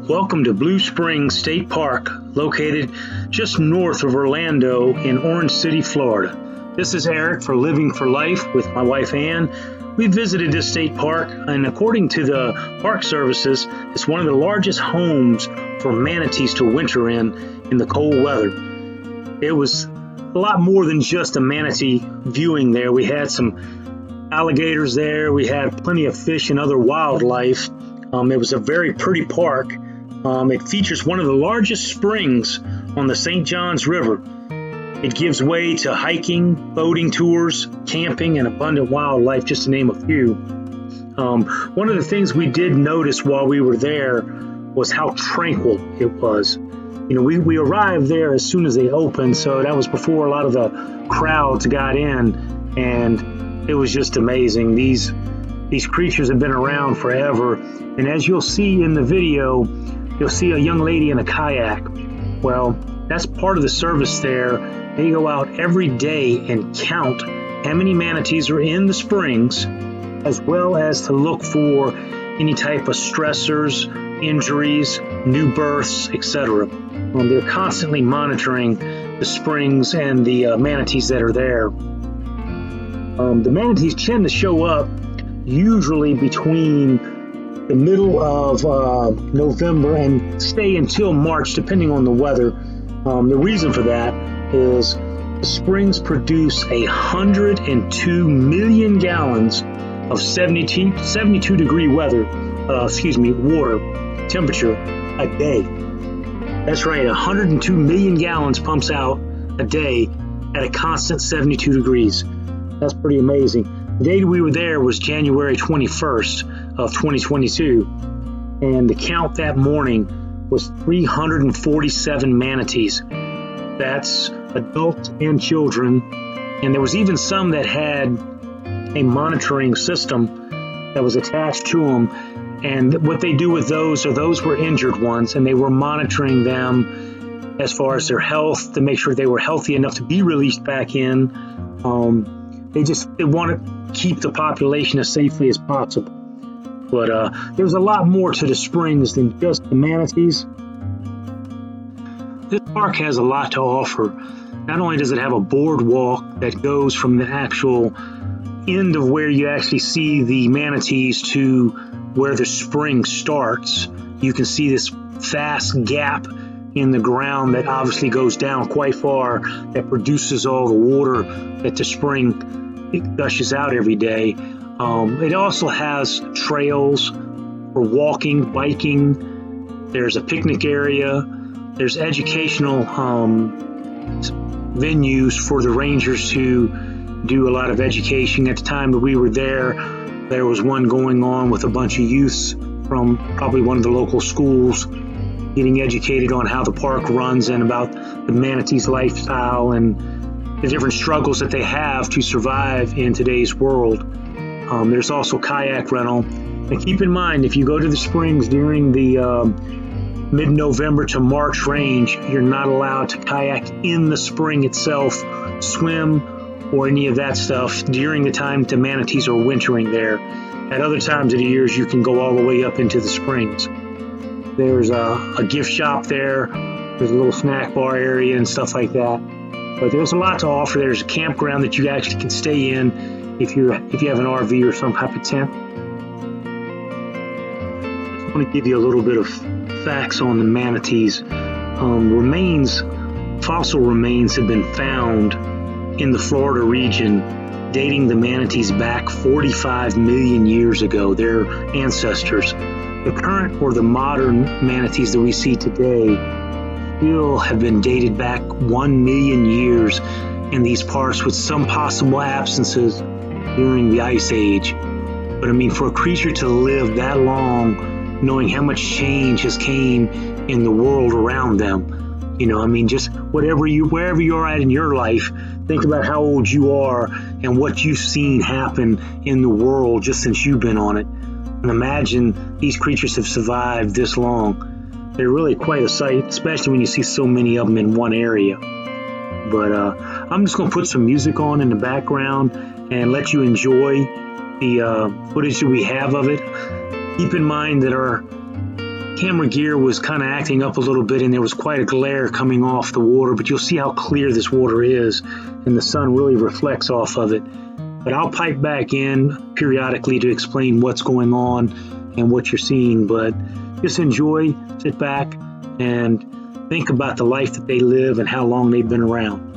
Welcome to Blue Springs State Park, located just north of Orlando in Orange City, Florida. This is Eric for Living for Life with my wife Ann. We visited this state park, and according to the Park Services, it's one of the largest homes for manatees to winter in the cold weather. It was a lot more than just a manatee viewing there. We had some alligators there, we had plenty of fish and other wildlife. It was a very pretty park. It features one of the largest springs on the St. Johns River. It gives way to hiking, boating tours, camping, and abundant wildlife, just to name a few. One of the things we did notice while we were there was how tranquil it was. You know, we arrived there as soon as they opened, so that was before a lot of the crowds got in, and it was just amazing. These creatures have been around forever, and as you'll see in the video, you'll see a young lady in a kayak. Well, that's part of the service there. They go out every day and count how many manatees are in the springs, as well as to look for any type of stressors, injuries, new births, etc. They're constantly monitoring the springs and the manatees that are there. The manatees tend to show up usually between the middle of November and stay until March, depending on the weather. The reason for that is the springs produce 102 million gallons of 72 degree water temperature a day. That's right, 102 million gallons pumps out a day at a constant 72 degrees. That's pretty amazing. The day we were there was January 21st of 2022, and the count that morning was 347 manatees. That's adults and children, and there was even some that had a monitoring system that was attached to them, and what they do with those were injured ones, and they were monitoring them as far as their health to make sure they were healthy enough to be released back in. They want to keep the population as safely as possible. But there's a lot more to the springs than just the manatees. This park has a lot to offer. Not only does it have a boardwalk that goes from the actual end of where you actually see the manatees to where the spring starts. You can see this vast gap in the ground that obviously goes down quite far, that produces all the water that the spring gushes out every day. It also has trails for walking, biking. There's a picnic area. There's educational venues for the rangers who do a lot of education. At the time that we were there was one going on with a bunch of youths from probably one of the local schools, getting educated on how the park runs and about the manatees' lifestyle and the different struggles that they have to survive in today's world. There's also kayak rental. And keep in mind, if you go to the springs during the mid-November to March range, you're not allowed to kayak in the spring itself, swim, or any of that stuff during the time the manatees are wintering there. At other times of the years, you can go all the way up into the springs. There's a gift shop there. There's a little snack bar area and stuff like that. But there's a lot to offer. There's a campground that you actually can stay in if you have an RV or some type of tent. I just want to give you a little bit of facts on the manatees. Fossil remains have been found in the Florida region, dating the manatees back 45 million years ago, their ancestors. The current or the modern manatees that we see today still have been dated back 1 million years in these parks, with some possible absences during the Ice Age. But I mean, for a creature to live that long, knowing how much change has came in the world around them, you know, I mean, just wherever you're at in your life, think about how old you are and what you've seen happen in the world just since you've been on it. And imagine these creatures have survived this long. They're really quite a sight, especially when you see so many of them in one area. But I'm just going to put some music on in the background and let you enjoy the footage that we have of it. Keep in mind that our camera gear was kind of acting up a little bit, and there was quite a glare coming off the water, but you'll see how clear this water is, and the sun really reflects off of it. But I'll pipe back in periodically to explain what's going on and what you're seeing. But just enjoy, sit back, and think about the life that they live and how long they've been around.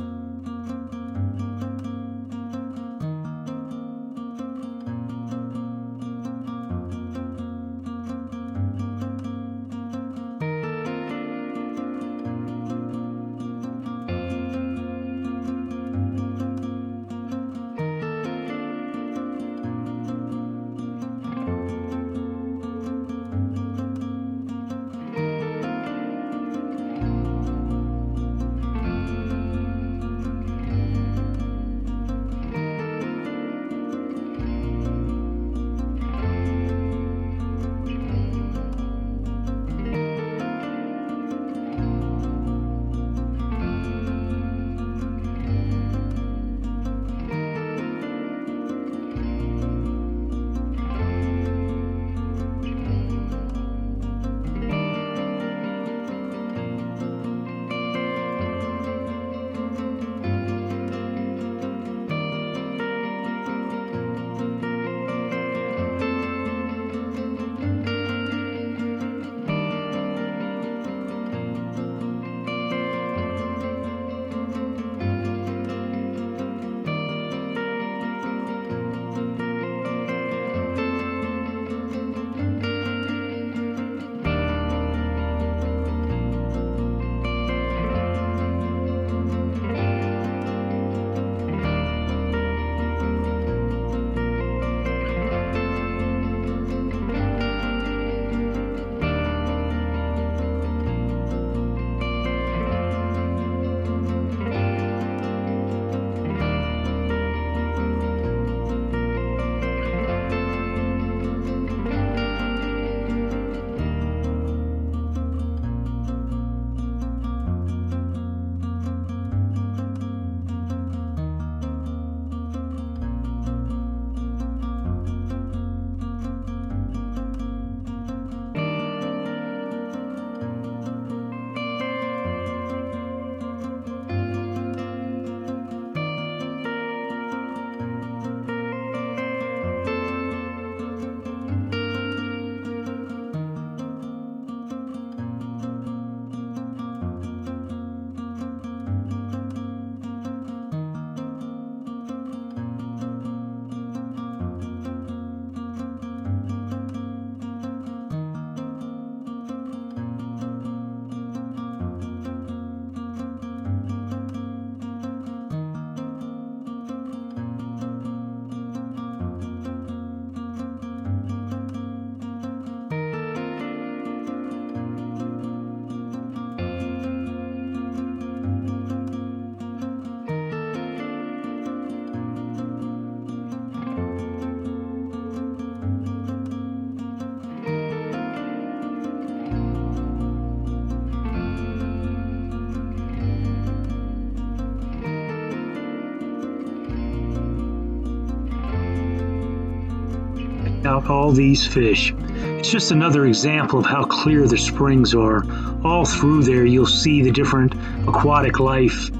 Out all these fish. It's just another example of how clear the springs are. All through there you'll see the different aquatic life,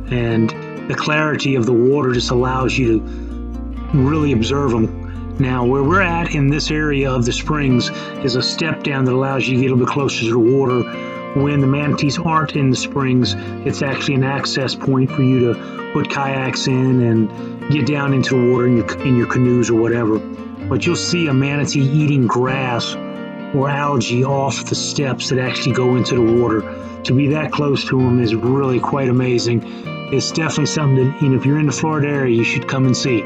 and the clarity of the water just allows you to really observe them. Now, where we're at in this area of the springs is a step down that allows you to get a little bit closer to the water. When the manatees aren't in the springs, it's actually an access point for you to put kayaks in and get down into the water in your canoes or whatever. But you'll see a manatee eating grass or algae off the steps that actually go into the water. To be that close to them is really quite amazing. It's definitely something that, if you're in the Florida area, you should come and see.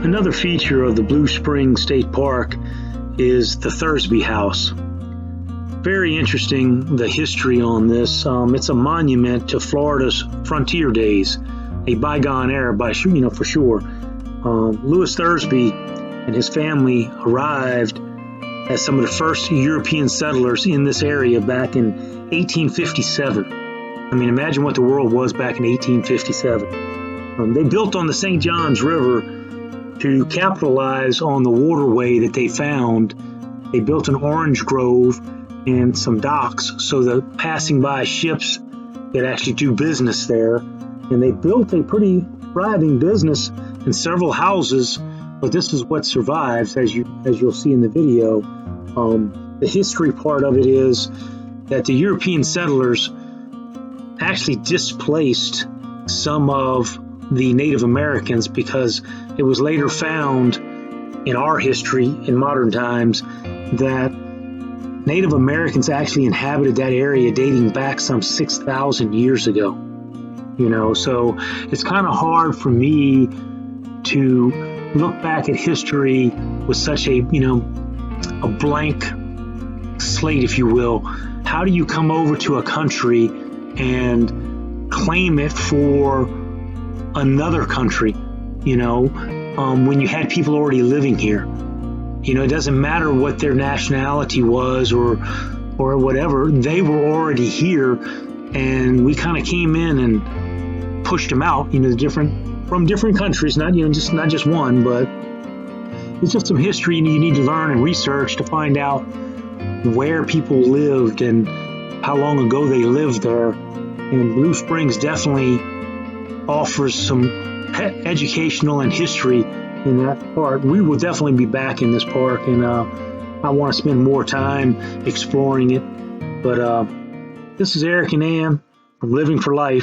Another feature of the Blue Springs State Park is the Thursby House. Very interesting, the history on this. It's a monument to Florida's frontier days, a bygone era, for sure. Louis Thursby and his family arrived as some of the first European settlers in this area back in 1857. I mean, imagine what the world was back in 1857. They built on the St. Johns River to capitalize on the waterway that they found. They built an orange grove and some docks so that passing by ships could actually do business there. And they built a pretty thriving business and several houses, but this is what survives, as you'll see in the video. The history part of it is that the European settlers actually displaced some of the Native Americans, because it was later found in our history, in modern times, that Native Americans actually inhabited that area dating back some 6,000 years ago. So it's kind of hard for me to look back at history with such a blank slate, if you will. How do you come over to a country and claim it for another country, when you had people already living here? It doesn't matter what their nationality was or whatever. They were already here, and we kind of came in and pushed them out, from different countries, not just one, but it's just some history you need to learn and research to find out where people lived and how long ago they lived there. And Blue Springs definitely offers some educational and history in that part. We will definitely be back in this park, and I want to spend more time exploring it. But this is Eric and Ann from Living for Life.